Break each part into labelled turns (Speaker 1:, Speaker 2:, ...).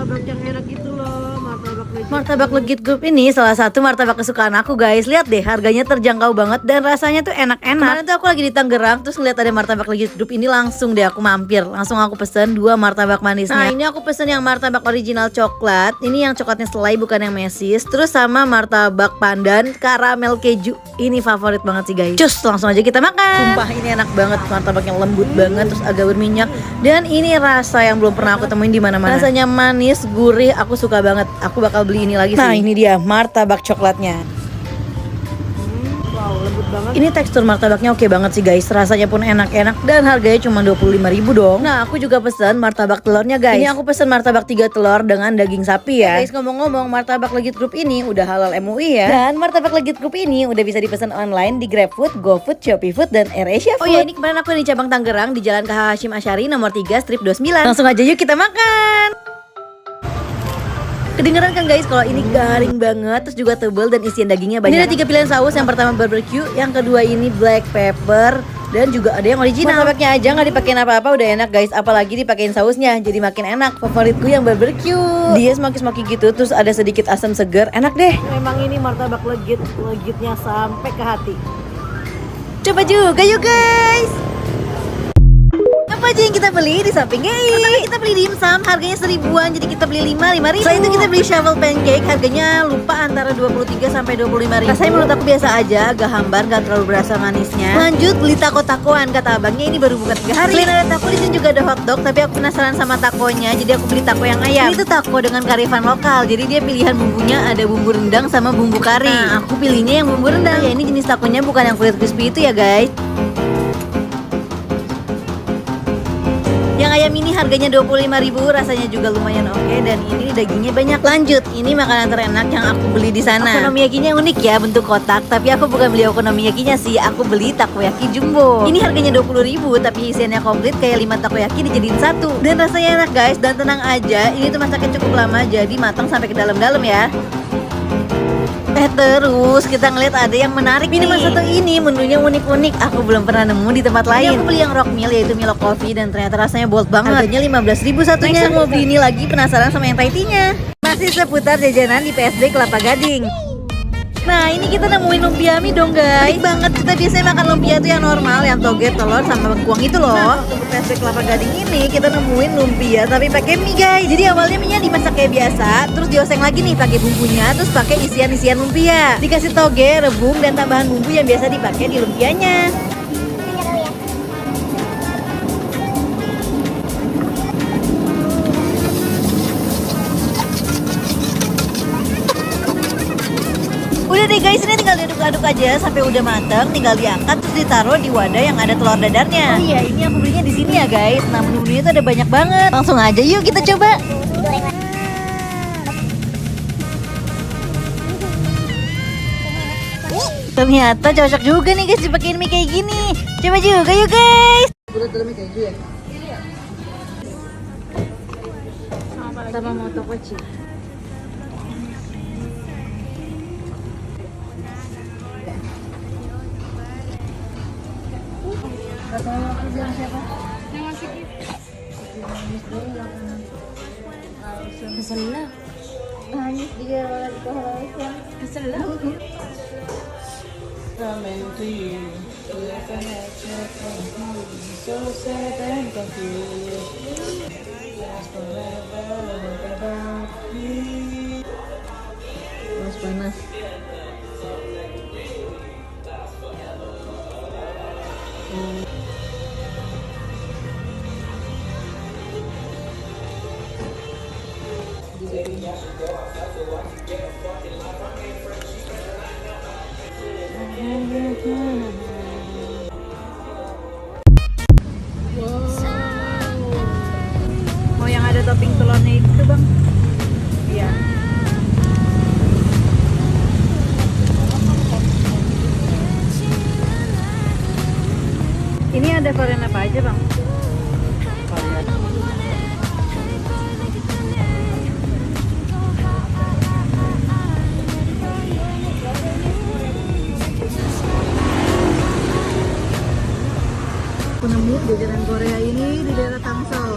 Speaker 1: martabak yang enak gitu loh, martabak legit.
Speaker 2: Martabak Legit Group ini salah satu martabak kesukaan aku guys. Lihat deh, harganya terjangkau banget dan rasanya tuh enak-enak. Kemarin tuh aku lagi di Tangerang, terus ngeliat ada martabak Legit Group ini, langsung deh aku mampir. Langsung aku pesen 2 martabak manisnya. Nah ini aku pesen yang martabak original coklat. Ini yang coklatnya selai bukan yang mesis. Terus sama martabak pandan karamel keju. Ini favorit banget sih guys. Cus, langsung aja kita makan. Sumpah ini enak banget, martabaknya lembut banget, terus agak berminyak. Dan ini rasa yang belum pernah aku temuin di mana-mana. Rasanya manis, gurih, aku suka banget. Aku bakal beli ini lagi sih. Nah ini dia martabak coklatnya.
Speaker 1: Wow, lembut banget.
Speaker 2: Ini tekstur martabaknya oke banget sih guys. Rasanya pun enak-enak dan harganya cuma 25.000 dong. Nah aku juga pesen martabak telurnya guys. Ini aku pesen martabak 3 telur dengan daging sapi ya. Guys, ngomong-ngomong, martabak Legit Group ini udah halal MUI ya. Dan martabak Legit Group ini udah bisa dipesan online di GrabFood, GoFood, ShopeeFood, dan AirAsia Food. Oh ya, ini kemarin aku di cabang Tangerang di Jalan KH Hashim Asyari nomor 3 strip 29. Langsung aja yuk kita makan. Kedengeran kan guys kalau ini garing banget, terus juga tebel dan isian dagingnya banyak. Ini ada 3 pilihan saus, yang pertama barbecue, yang kedua ini black pepper, dan juga ada yang original. Martabaknya aja nggak dipakein apa-apa udah enak guys, apalagi dipakein sausnya jadi makin enak. Favoritku yang barbecue, dia smoky-smoky gitu, terus ada sedikit asam segar, enak deh.
Speaker 1: Memang ini martabak legitnya sampai ke hati.
Speaker 2: Coba juga yuk guys. Apa aja yang kita beli di samping ini? Kita beli dimsum, harganya 1000-an, jadi kita beli 5.000. Selain itu kita beli shovel pancake, harganya lupa antara 23 sampai 25.000. Rasanya menurut aku biasa aja, agak hambar, gak terlalu berasa manisnya. Lanjut beli taco-takoan, kata abangnya ini baru buka 3 hari. Selain ada taco, di sini juga ada hotdog, tapi aku penasaran sama takonya, jadi aku beli taco yang ayam. Ini tuh taco dengan kearifan lokal, jadi dia pilihan bumbunya ada bumbu rendang sama bumbu kari. Nah, aku pilihnya yang bumbu rendang. Ya ini jenis takonya bukan yang kulit crispy itu ya guys. Yang ayam ini harganya 25.000, rasanya juga lumayan oke, dan ini dagingnya banyak. Lanjut, ini makanan terenak yang aku beli di sana. Okonomiyakinya unik ya, bentuk kotak, tapi aku bukan beli okonomiyakinya sih, aku beli takoyaki jumbo. Ini harganya 20.000, tapi isiannya komplit kayak 5 takoyaki dijadiin satu. Dan rasanya enak guys, dan tenang aja, ini tuh masaknya cukup lama, jadi matang sampai ke dalam-dalam ya. Terus kita ngeliat ada yang menarik. Minuman satu ini menunya unik-unik, aku belum pernah nemu di tempat lain. Ini aku beli yang rock meal, yaitu Milo Coffee, dan ternyata rasanya bold banget. Harganya 15.000 satunya. Next, mau beli ini lagi, penasaran sama yang Thai tea-nya. Masih seputar jajanan di PSD Kelapa Gading. Nah ini kita nemuin lumpia mie dong guys. Baik banget, kita biasanya makan lumpia itu yang normal, yang toge, telur, sama bengkuang itu loh. Nah waktu PSD Kelapa Gading ini kita nemuin lumpia tapi pakai mie guys. Jadi awalnya mie nya dimasak kayak biasa, terus dioseng lagi nih pakai bumbunya, terus pakai isian-isian lumpia. Dikasih toge, rebung, dan tambahan bumbu yang biasa dipakai di lumpianya. Udah deh guys, ini tinggal diaduk-aduk aja sampai udah mateng, tinggal diangkat terus ditaruh di wadah yang ada telur dadarnya. Oh iya, ini aku belinya di sini ya guys. Nah menu-menunya itu ada banyak banget. Langsung aja yuk kita coba. Ternyata cocok juga nih guys dipakein mie kayak gini. Coba juga yuk guys.
Speaker 1: Dalamnya keju ya?
Speaker 2: Sama motokochi.
Speaker 1: Keselah.
Speaker 2: Manis juga kalau dikoholosan.
Speaker 1: Keselah.
Speaker 2: Panas.
Speaker 1: Mau yang ada topping telurnya itu bang? Iya. Ini ada varian apa aja bang? Aku nemu jajanan Korea ini di daerah Tangsel.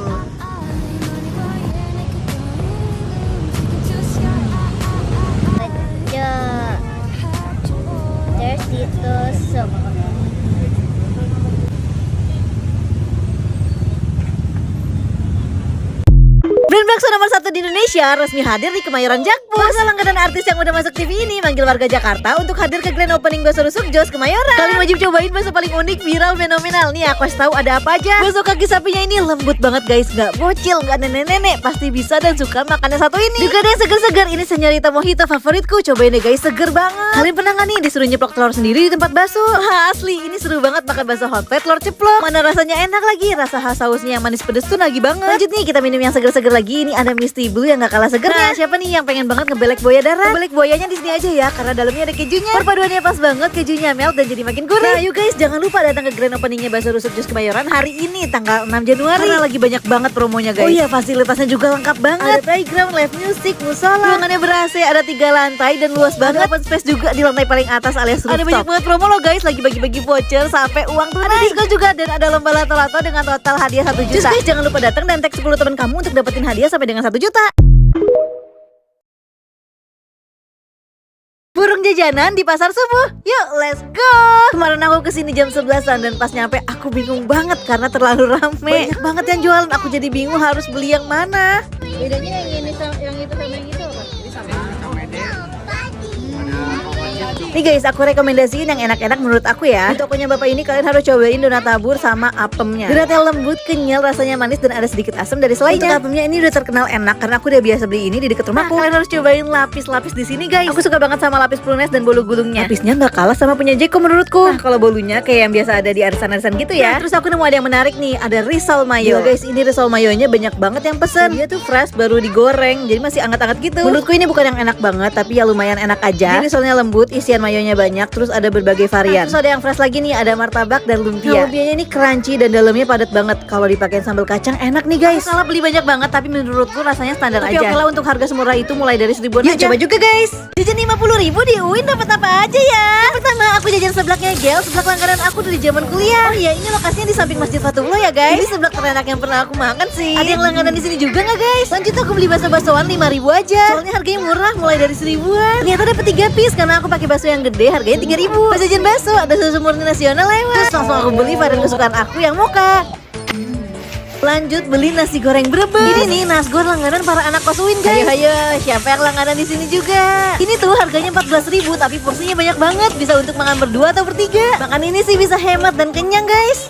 Speaker 2: Bakso nomor 1 di Indonesia resmi hadir di Kemayoran Jakpus. Bakso langganan artis yang udah masuk TV ini manggil warga Jakarta untuk hadir ke grand opening Bakso Rusuk Jos Kemayoran. Kalian wajib cobain bakso paling unik, viral, fenomenal. Nih aku kasih tahu ada apa aja. Bakso kaki sapinya ini lembut banget guys, nggak bocil, nggak nenek-nenek, pasti bisa dan suka makannya satu ini. Juga ada yang seger-seger, ini senyorita mojito favoritku. Cobain deh guys, seger banget. Kalian pernah nggak nih disuruh nyeplok telur sendiri di tempat bakso? Wah, asli ini seru banget makan bakso hot plate telur ceplok. Mana rasanya enak lagi, rasa khas sausnya yang manis pedes tuh lagi banget. Lanjut nih kita minum yang seger-seger lagi. Ini ada Misty Blue yang gak kalah segernya. Nah, siapa nih yang pengen banget ngebelek buaya darat? Ngebelek buayanya di sini aja ya, karena dalamnya ada kejunya. Perpaduannya pas banget, kejunya melt dan jadi makin gurih. Nah, yuk guys, jangan lupa datang ke grand openingnya Bakso Rusuk Jos Kemayoran hari ini tanggal 6 Januari. Karena lagi banyak banget promonya guys. Oh iya, fasilitasnya juga lengkap banget. Ada playground, live music, musola. Ruangannya ber-AC, ada 3 lantai dan luas banget. Ada open space juga di lantai paling atas alias rooftop. Ada banyak banget promo loh guys, lagi bagi-bagi voucher sampai uang tunai. Ada diskon juga dan ada lomba lato-lato dengan total hadiah 1 juta. Just guys, jangan lupa datang dan tag 10 teman kamu untuk dapetin hadiah sampai dengan 1 juta. Burung jajanan di pasar subuh. Yuk, let's go. Kemarin aku kesini jam 11-an dan pas nyampe aku bingung banget karena terlalu rame. Banyak banget yang jualan, aku jadi bingung harus beli yang mana.
Speaker 1: Bedanya yang ini sama yang itu sama yang itu apa? Ini sama.
Speaker 2: Nih guys, aku rekomendasiin yang enak-enak menurut aku ya. Di tokonya bapak ini kalian harus cobain donat tabur sama apemnya. Donatnya lembut, kenyal, rasanya manis dan ada sedikit asam dari selainya. Untuk apemnya ini udah terkenal enak karena aku udah biasa beli ini di dekat rumahku. Kalian harus cobain lapis-lapis di sini guys. Aku suka banget sama lapis plunes dan bolu gulungnya. Lapisnya nggak kalah sama punya Jeko menurutku. Nah, kalau bolunya kayak yang biasa ada di arisan-arisan gitu ya. Nah, terus aku nemu ada yang menarik nih, ada risol mayo. Gila guys, ini risol mayonya banyak banget yang pesen. Dia tuh fresh, baru digoreng, jadi masih anget-anget gitu. Menurutku ini bukan yang enak banget, tapi ya lumayan enak aja. Jadi risolnya lembut, isian mayonya banyak, terus ada berbagai varian. Terus ada yang fresh lagi nih, ada martabak dan lumpia. Nah, lumpianya ini crunchy dan dalamnya padat banget. Kalau dipakein sambal kacang enak nih guys. Salah beli banyak banget, tapi menurutku rasanya standar aja. Oke lah, untuk harga semurah itu mulai dari 1000-an aja. Coba juga guys. Jajan 50.000 di UIN dapat apa aja ya? Yang pertama aku jajan seblaknya Gel, seblak langganan aku dari zaman kuliah. Oh iya, ini lokasinya di samping Masjid Fatullah ya guys. Ini seblak terenak yang pernah aku makan sih. Ada yang langganan di sini juga nggak guys? Lanjut aku beli bakso-baksoan 5.000 aja. Soalnya harganya murah, mulai dari 1000-an. Ternyata dapat 3 piece karena aku pakai bakso yang gede, harganya 3.000. Pas jajan bakso ada susu murni nasional lewat. Terus langsung aku beli varian kesukaan aku yang mocha. Lanjut beli nasi goreng Brebes. Ini nih nasgor langganan para anak kos UIN guys. Ayo siapa yang langganan di sini juga? Ini tuh harganya 14.000 tapi porsinya banyak banget, bisa untuk makan berdua atau bertiga. Makan ini sih bisa hemat dan kenyang guys.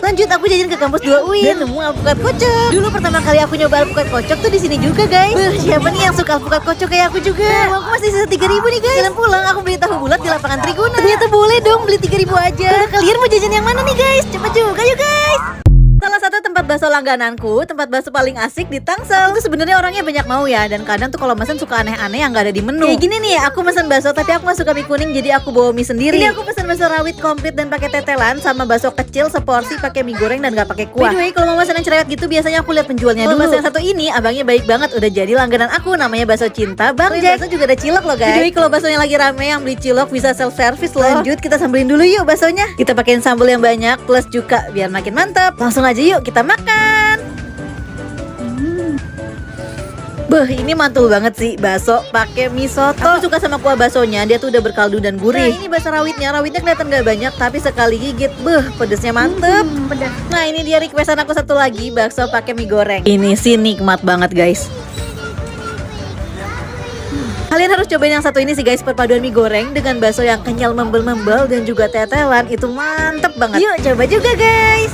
Speaker 2: Lanjut aku jajan ke kampus 2 UIN dan nemu alpukat kocok. Dulu pertama kali aku nyoba alpukat kocok tuh di sini juga guys. Siapa nih yang suka alpukat kocok kayak aku juga? Nah, aku masih sisa 3.000 nih guys. Jalan pulang aku beli tahu bulat di lapangan Triguna. Ternyata boleh dong beli 3.000 aja. Udah, kalian mau jajan yang mana nih guys? Cepet juga yuk guys. Salah satu tempat bakso langgananku, tempat bakso paling asik di Tangsel. Itu sebenarnya orangnya banyak mau ya, dan kadang tuh kalau mesen suka aneh-aneh yang nggak ada di menu. Kayak gini nih, aku mesen bakso tapi aku nggak suka mie kuning, jadi aku bawa mie sendiri. Ini aku pesen bakso rawit komplit dan pakai tetelan, sama bakso kecil seporsi pakai mie goreng dan nggak pakai kuah. By the way, kalau mau mesen yang cerewet gitu biasanya aku lihat penjualnya dulu. Bakso yang satu ini abangnya baik banget, udah jadi langganan aku, namanya bakso cinta Bang Jack. Bakso juga ada cilok loh guys. By the way, kalau baksonya lagi rame yang beli cilok bisa self service loh. Lanjut kita sambelin dulu yuk baksonya. Kita pakein sambal yang banyak plus cuka biar makin mantap. Langsung aja yuk kita makan. Beh, ini mantul banget sih bakso pakai mie soto. Aku suka sama kuah baksonya, dia tuh udah berkaldu dan gurih. Nah, ini bakso rawitnya kelihatan gak banyak tapi sekali gigit, pedesnya mantep. Pedes. Nah, ini dia requestan aku satu lagi, bakso pakai mie goreng. Ini sih nikmat banget guys. Kalian harus cobain yang satu ini sih guys, perpaduan mie goreng dengan bakso yang kenyal membel-membel dan juga tetelan, itu mantep banget. Yuk coba juga guys.